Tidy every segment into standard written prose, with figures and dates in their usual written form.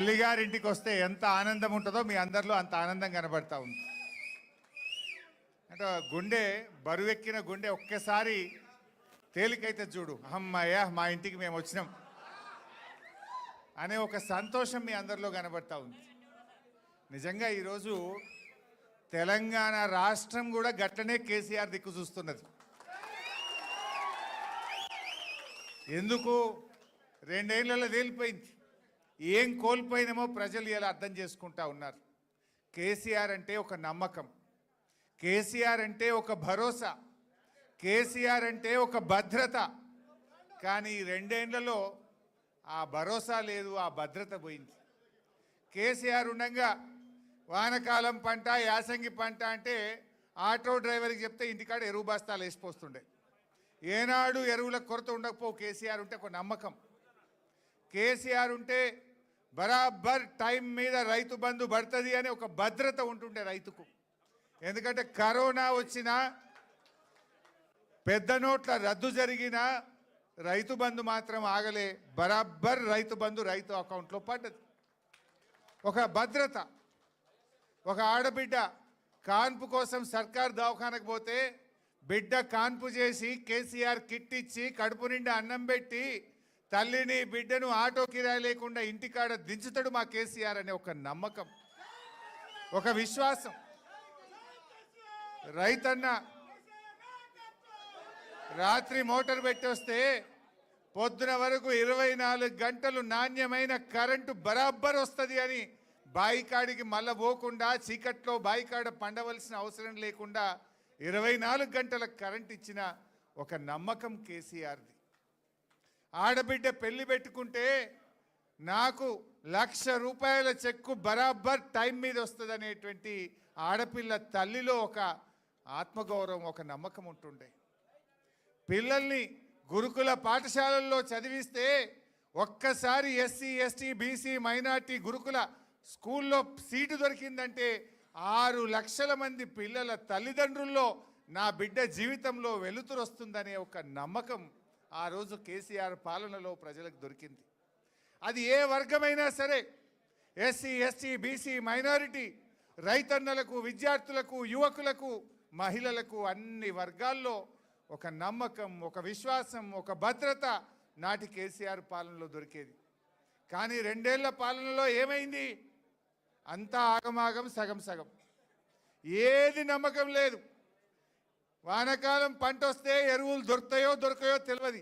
తల్లిగారింటికి వస్తే ఎంత ఆనందం ఉంటుందో మీ అందరిలో అంత ఆనందం కనబడతా ఉంది. అంటే గుండె బరువెక్కిన గుండె ఒక్కసారి తేలికైతే చూడు, అమ్మయ్య మా ఇంటికి మేము వచ్చినాం అనే ఒక సంతోషం మీ అందరిలో కనబడతా ఉంది. నిజంగా ఈరోజు తెలంగాణ రాష్ట్రం కూడా గట్లనే కేసీఆర్ దిక్కు చూస్తున్నది. ఎందుకు? 2 ఏళ్లలో తేలిపోయింది. ఏం కోల్పోయినామో ప్రజలు ఇలా అర్థం చేసుకుంటా ఉన్నారు. కేసీఆర్ అంటే ఒక నమ్మకం, కేసీఆర్ అంటే ఒక భరోసా, కేసీఆర్ అంటే ఒక భద్రత. కానీ 2 ఏళ్లలో ఆ భరోసా లేదు, ఆ భద్రత పోయింది. కేసీఆర్ ఉండగా వానకాలం పంట, యాసంగి పంట అంటే ఆటో డ్రైవర్కి చెప్తే ఇంటికాడ ఎరువు బస్తాలు వేసిపోతుండే. ఏనాడు ఎరువుల కొరత ఉండకపో. కేసీఆర్ ఉంటే ఒక నమ్మకం, కేసీఆర్ ఉంటే బరాబర్ టైం మీద రైతు బంధు పడుతుంది అని ఒక భద్రత ఉంటుండే రైతుకు. ఎందుకంటే కరోనా వచ్చినా, పెద్ద నోట్ల రద్దు జరిగినా రైతు బంధు మాత్రం ఆగలే. బరాబర్ రైతు బంధు రైతు అకౌంట్లో పడ్డది. ఒక భద్రత. ఒక ఆడబిడ్డ కాన్పు కోసం సర్కార్ దవాఖానకు పోతే బిడ్డ కాన్పు చేసి కేసీఆర్ కిట్ ఇచ్చి కడుపు నిండా అన్నం పెట్టి తల్లిని బిడ్డను ఆటో కిరాయి లేకుండా ఇంటికాడ దించుతాడు మా కేసీఆర్ అనే ఒక నమ్మకం, ఒక విశ్వాసం. రైతన్న రాత్రి మోటార్ పెట్టి వస్తే పొద్దున వరకు 24 గంటలు నాణ్యమైన కరెంటు బరాబర్ వస్తుంది అని బాయికాడికి మళ్ళా పోకుండా చీకట్లో బాయికాడ పండవలసిన అవసరం లేకుండా 24 గంటల కరెంట్ ఇచ్చిన ఒక నమ్మకం కేసీఆర్ది. ఆడబిడ్డ పెళ్లి పెట్టుకుంటే నాకు ₹1,00,000 చెక్కు బరాబర్ టైం మీద వస్తుంది అనేటువంటి ఆడపిల్ల తల్లిలో ఒక ఆత్మగౌరవం, ఒక నమ్మకం ఉంటుండే. పిల్లల్ని గురుకుల పాఠశాలల్లో చదివిస్తే ఒక్కసారి ఎస్సీ, ఎస్టీ, బీసీ, మైనార్టీ గురుకుల స్కూల్లో సీటు దొరికిందంటే 6 లక్షల మంది పిల్లల తల్లిదండ్రుల్లో నా బిడ్డ జీవితంలో వెలుతురు వస్తుందనే ఒక నమ్మకం ఆ రోజు కేసీఆర్ పాలనలో ప్రజలకు దొరికింది. అది ఏ వర్గమైనా సరే, ఎస్సీ, ఎస్టీ, బీసీ, మైనారిటీ, రైతన్నలకు, విద్యార్థులకు, యువకులకు, మహిళలకు, అన్ని వర్గాల్లో ఒక నమ్మకం, ఒక విశ్వాసం, ఒక భద్రత నాటి కేసీఆర్ పాలనలో దొరికేది. కానీ 2 ఏళ్ల పాలనలో ఏమైంది? అంతా ఆగమాగం, సగం సగం. ఏది నమ్మకం లేదు. వానకాలం పంట వస్తే ఎరువులు దొరుకుతాయో దొరకయో తెలియదు,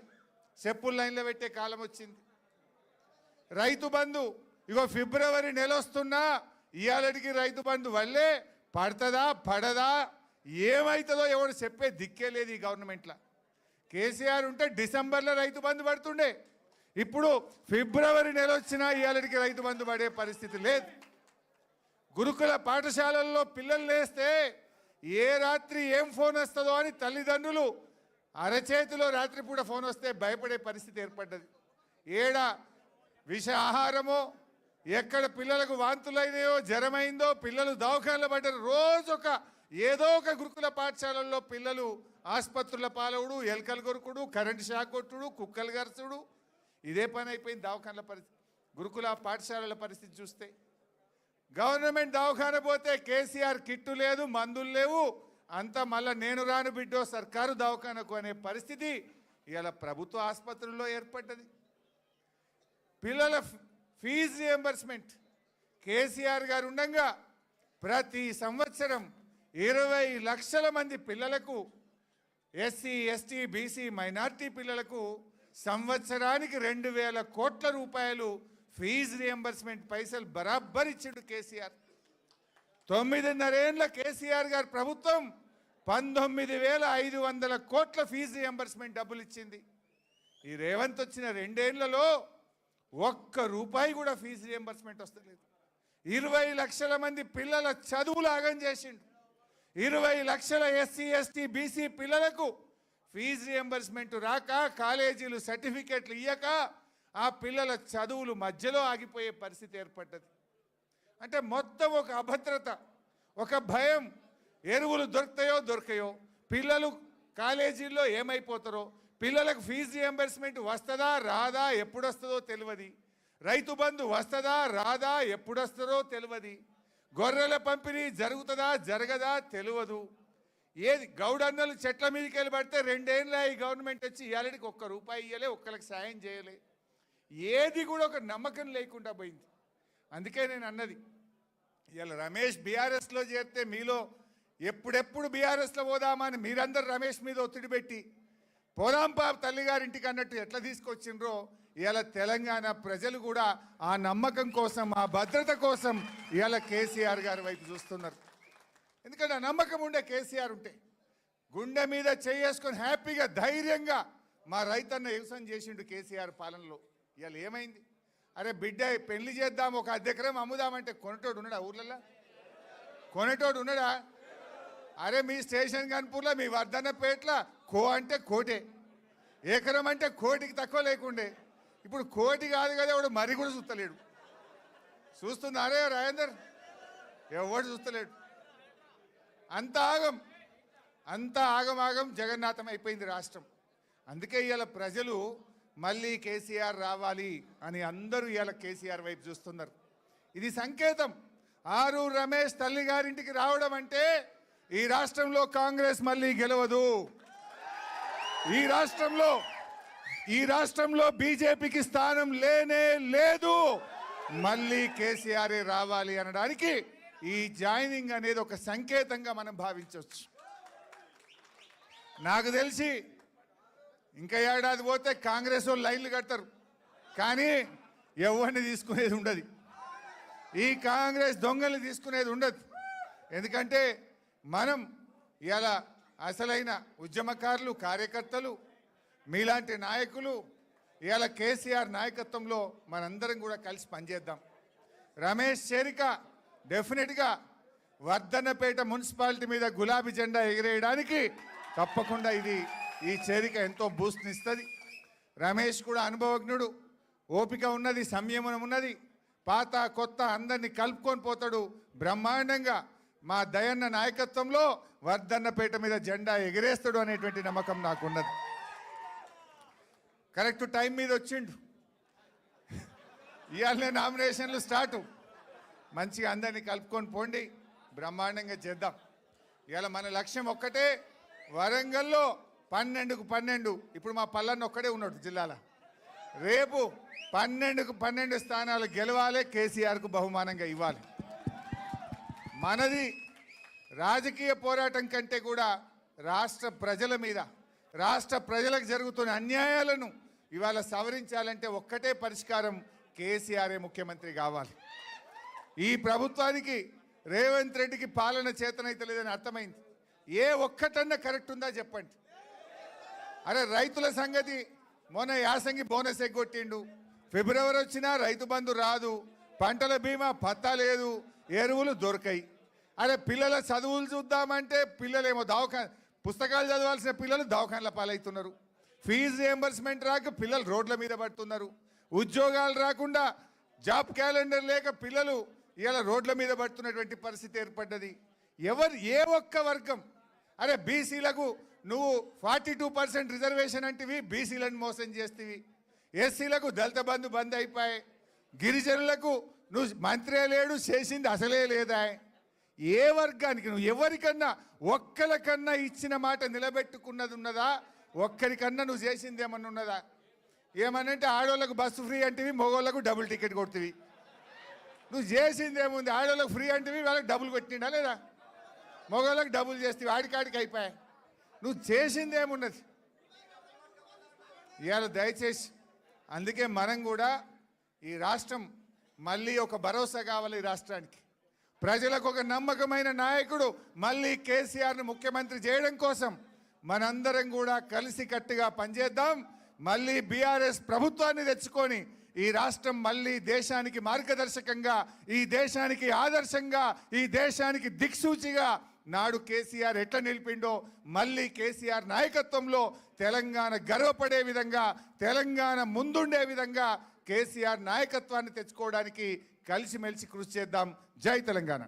చెప్పులు లైన్లో పెట్టే కాలం వచ్చింది. రైతు బంధు ఇగో ఫిబ్రవరి నెల వస్తున్నా ఇవాళకి రైతు బంధు వల్లే పడుతుందా పడదా ఏమవుతుందో ఎవరు చెప్పే దిక్కే లేదు ఈ గవర్నమెంట్లో. కేసీఆర్ ఉంటే డిసెంబర్లో రైతు బంధు పడుతుండే, ఇప్పుడు ఫిబ్రవరి నెల వచ్చినా ఇవాళకి రైతు బంధు పడే పరిస్థితి లేదు. గురుకుల పాఠశాలల్లో పిల్లలు లేస్తే ఏ రాత్రి ఏం ఫోన్ వస్తుందో అని తల్లిదండ్రులు అరచేతిలో రాత్రిపూట ఫోన్ వస్తే భయపడే పరిస్థితి ఏర్పడ్డది. ఏడ విష ఆహారమో, ఎక్కడ పిల్లలకు వాంతులైనాయో, జ్వరమైందో, పిల్లలు దవాఖానలో పడ్డారు. రోజు ఏదో ఒక గురుకుల పాఠశాలల్లో పిల్లలు ఆసుపత్రుల పాలవుడు, ఎలకలు కొరుకుడు, కరెంటు షాక్ కొట్టుడు, కుక్కలు గరచుడు, ఇదే పని అయిపోయింది దవాఖానల పరిస్థితి. గురుకుల పాఠశాలల పరిస్థితి చూస్తే గవర్నమెంట్ దవాఖాన పోతే కేసీఆర్ కిట్టు లేదు, మందులు లేవు, అంతా మళ్ళీ నేను రాను బిడ్డో సర్కారు దవాఖానకు అనే పరిస్థితి ఇలా ప్రభుత్వ ఆసుపత్రుల్లో ఏర్పడ్డది. పిల్లల ఫీజు రియంబర్స్మెంట్ కేసీఆర్ గారు ఉండగా ప్రతి సంవత్సరం 20 లక్షల మంది పిల్లలకు, ఎస్సీ, ఎస్టీ, బీసీ, మైనార్టీ పిల్లలకు సంవత్సరానికి 2,000 కోట్ల రూపాయలు ఫీజు రియంబర్స్మెంట్ పైసలు బరాబర్ ఇచ్చిండు కేసీఆర్. 9.5 ఏళ్ల కేసీఆర్ గారు ప్రభుత్వం 19,500 కోట్ల ఫీజు రియంబర్స్మెంట్ డబ్బులు ఇచ్చింది. ఈ రేవంత్ వచ్చిన 2 ఏళ్లలో ₹1 కూడా ఫీజు రియంబర్స్మెంట్ వస్తలేదు. 20 లక్షల మంది పిల్లల చదువులు ఆగం చేసిండు. 20 లక్షల ఎస్సీ, ఎస్టీ, బీసీ పిల్లలకు ఫీజు రియంబర్స్మెంట్ రాక, కాలేజీలు సర్టిఫికెట్లు ఇయ్యక ఆ పిల్లల చదువులు మధ్యలో ఆగిపోయే పరిస్థితి ఏర్పడ్డది. అంటే మొత్తం ఒక అభద్రత, ఒక భయం. ఎరువులు దొరుకుతాయో దొరకయో, పిల్లలు కాలేజీల్లో ఏమైపోతారో, పిల్లలకు ఫీజు రియంబర్స్మెంట్ వస్తుందా రాదా, ఎప్పుడు వస్తుందో తెలియదు. రైతు బంధు వస్తుందా రాదా ఎప్పుడు వస్తుందో తెలియదు, గొర్రెల పంపిణీ జరుగుతుందా జరగదా తెలియదు. ఏది గౌడన్నలు చెట్ల మీదకి వెళ్ళి పడితే 2 ఏళ్ళ ఈ గవర్నమెంట్ వచ్చి ఇవాళకి ₹1 ఇవ్వలే, ఒక్కరికి సాయం చేయలే. ఏది కూడా ఒక నమ్మకం లేకుండా పోయింది. అందుకే నేను అన్నది, ఇవాళ రమేష్ బీఆర్ఎస్లో చేరితే మీలో ఎప్పుడెప్పుడు బీఆర్ఎస్లో పోదామని మీరందరూ రమేష్ మీద ఒత్తిడి పెట్టి పోదాం తల్లిగారింటికి అన్నట్టు ఎట్లా తీసుకొచ్చిండ్రో ఇవాళ తెలంగాణ ప్రజలు కూడా ఆ నమ్మకం కోసం, ఆ భద్రత కోసం ఇవాళ కేసీఆర్ గారి వైపు చూస్తున్నారు. ఎందుకంటే ఆ నమ్మకం ఉండే కేసీఆర్ ఉంటే గుండె మీద చేసుకొని హ్యాపీగా ధైర్యంగా మా రైతన్న వ్యవసాయం చేసిండు కేసీఆర్ పాలనలో. ఇవాళ ఏమైంది? అరే బిడ్డ పెళ్లి చేద్దాం, ఒక 10 ఎకరం అమ్ముదామంటే కొనేటోడు ఉన్నాడా? ఊర్లలో కొనేటోడు ఉన్నాడా? అరే మీ స్టేషన్ కన్పూర్లో, మీ వర్ధన్నపేటలో కో అంటే కోటే, ఎకరం అంటే కోటికి తక్కువ లేకుండే. ఇప్పుడు కోటి కాదు కదా, ఎవడు మరి కూడా చూస్తలేడు. చూస్తున్నారే రాజేందర్? ఎవడు చూస్తలేడు. అంత ఆగం జగన్నాథం అయిపోయింది రాష్ట్రం. అందుకే ఇవాళ ప్రజలు మళ్ళీ కేసీఆర్ రావాలి అని అందరూ ఇవాళ కేసీఆర్ వైపు చూస్తున్నారు. ఇది సంకేతం. ఆరూరు రమేష్ తల్లి గారింటికి రావడం అంటే ఈ రాష్ట్రంలో కాంగ్రెస్ మళ్ళీ గెలవదు, ఈ రాష్ట్రంలో బీజేపీకి స్థానం లేనే లేదు, మళ్ళీ కేసీఆర్ రావాలి అనడానికి ఈ జాయినింగ్ అనేది ఒక సంకేతంగా మనం భావించవచ్చు. నాకు తెలిసి ఇంకా ఏడాది పోతే కాంగ్రెస్ వాళ్ళు లైన్లు కడతారు, కానీ ఎవరిని తీసుకునేది ఉండదు. ఈ కాంగ్రెస్ దొంగలు తీసుకునేది ఉండదు. ఎందుకంటే మనం ఇలా అసలైన ఉద్యమకారులు, కార్యకర్తలు, మీలాంటి నాయకులు ఇవాళ కేసీఆర్ నాయకత్వంలో మనందరం కూడా కలిసి పనిచేద్దాం. రమేష్ చేరిక డెఫినెట్గా వర్ధన్నపేట మున్సిపాలిటీ మీద గులాబీ జెండా ఎగిరేయడానికి తప్పకుండా ఈ చేరిక ఎంతో బూస్ట్నిస్తుంది. రమేష్ కూడా అనుభవజ్ఞుడు, ఓపిక ఉన్నది, సంయమనం ఉన్నది, పాత కొత్త అందరినీ కలుపుకొని పోతాడు. బ్రహ్మాండంగా మా దయన్న నాయకత్వంలో వర్ధన్నపేట మీద జెండా ఎగిరేస్తాడు అనేటువంటి నమ్మకం నాకున్నది. కరెక్ట్ టైం మీద వచ్చిండు. ఇవాళనే నామినేషన్లు స్టార్టు. మంచిగా అందరినీ కలుపుకొని పోండి, బ్రహ్మాండంగా చేద్దాం. ఇవాళ మన లక్ష్యం ఒక్కటే, వరంగల్లో 12కు 12, ఇప్పుడు మా పల్లన్న ఒక్కడే ఉన్నాడు జిల్లాలో. రేపు 12కు 12 స్థానాలు గెలవాలి, కేసీఆర్కు బహుమానంగా ఇవ్వాలి. మనది రాజకీయ పోరాటం కంటే కూడా రాష్ట్ర ప్రజల మీద, రాష్ట్ర ప్రజలకు జరుగుతున్న అన్యాయాలను ఇవాళ సవరించాలంటే ఒక్కటే పరిష్కారం, కేసీఆరే ముఖ్యమంత్రి కావాలి. ఈ ప్రభుత్వానికి రేవంత్ రెడ్డికి పాలన చేతనైతే లేదని అర్థమైంది. ఏ ఒక్కటన్నా కరెక్ట్ ఉందా చెప్పండి. అరే రైతుల సంగతి, మొన్న యాసంగి బోనస్ ఎగ్గొట్టిండు, ఫిబ్రవరి వచ్చినా రైతు బంధు రాదు, పంటల బీమా పత్తా లేదు, ఎరువులు దొరకాయి. అరే పిల్లల చదువులు చూద్దామంటే పిల్లలేమో పుస్తకాలు చదవాల్సిన పిల్లలు దవాఖానల పాలవుతున్నారు, ఫీజు రియంబర్స్మెంట్ రాక పిల్లలు రోడ్ల మీద పడుతున్నారు, ఉద్యోగాలు రాకుండా జాబ్ క్యాలెండర్ లేక పిల్లలు ఇలా రోడ్ల మీద పడుతున్నటువంటి పరిస్థితి ఏర్పడ్డది. ఏ ఒక్క వర్గం, అరే బీసీలకు నువ్వు 42% రిజర్వేషన్ అంటివి, బీసీలను మోసం చేస్తేవి, ఎస్సీలకు దళిత బంధు బంద్ అయిపోయాయి, గిరిజనులకు నువ్వు మంత్రే లేడు, చేసింది అసలే లేదా. ఏ వర్గానికి నువ్వు ఎవరికన్నా ఒక్కరికన్నా ఇచ్చిన మాట నిలబెట్టుకున్నది ఉన్నదా? ఒక్కరికన్నా నువ్వు చేసింది ఏమన్నా ఉన్నదా? ఏమనంటే ఆడవాళ్ళకు బస్సు ఫ్రీ అంటివి, మగవాళ్ళకు డబుల్ టికెట్ కొడుతుంది. నువ్వు చేసింది ఏముంది? ఆడవాళ్ళకు ఫ్రీ అంటివి, వాళ్ళకి డబుల్ కొట్టిండా లేదా? మగవాళ్ళకి డబుల్ చేస్తే ఆడికాడికి అయిపోయాయి. నువ్వు చేసింది ఏమున్నది? ఇవాళ దయచేసి అందుకే మనం కూడా ఈ రాష్ట్రం మళ్ళీ ఒక భరోసా కావాలి. ఈ రాష్ట్రానికి ప్రజలకు ఒక నమ్మకమైన నాయకుడు మళ్ళీ కేసీఆర్ను ముఖ్యమంత్రి చేయడం కోసం మనందరం కూడా కలిసికట్టుగా పనిచేద్దాం. మళ్ళీ బీఆర్ఎస్ ప్రభుత్వాన్ని తెచ్చుకొని ఈ రాష్ట్రం మళ్ళీ దేశానికి మార్గదర్శకంగా, ఈ దేశానికి ఆదర్శంగా, ఈ దేశానికి దిక్సూచిగా నాడు కేసీఆర్ ఎట్లా నిలిపిండో మళ్ళీ కేసీఆర్ నాయకత్వంలో తెలంగాణ గర్వపడే విధంగా, తెలంగాణ ముందుండే విధంగా కేసీఆర్ నాయకత్వాన్ని తెచ్చుకోవడానికి కలిసిమెలిసి కృషి చేద్దాం. జై తెలంగాణ.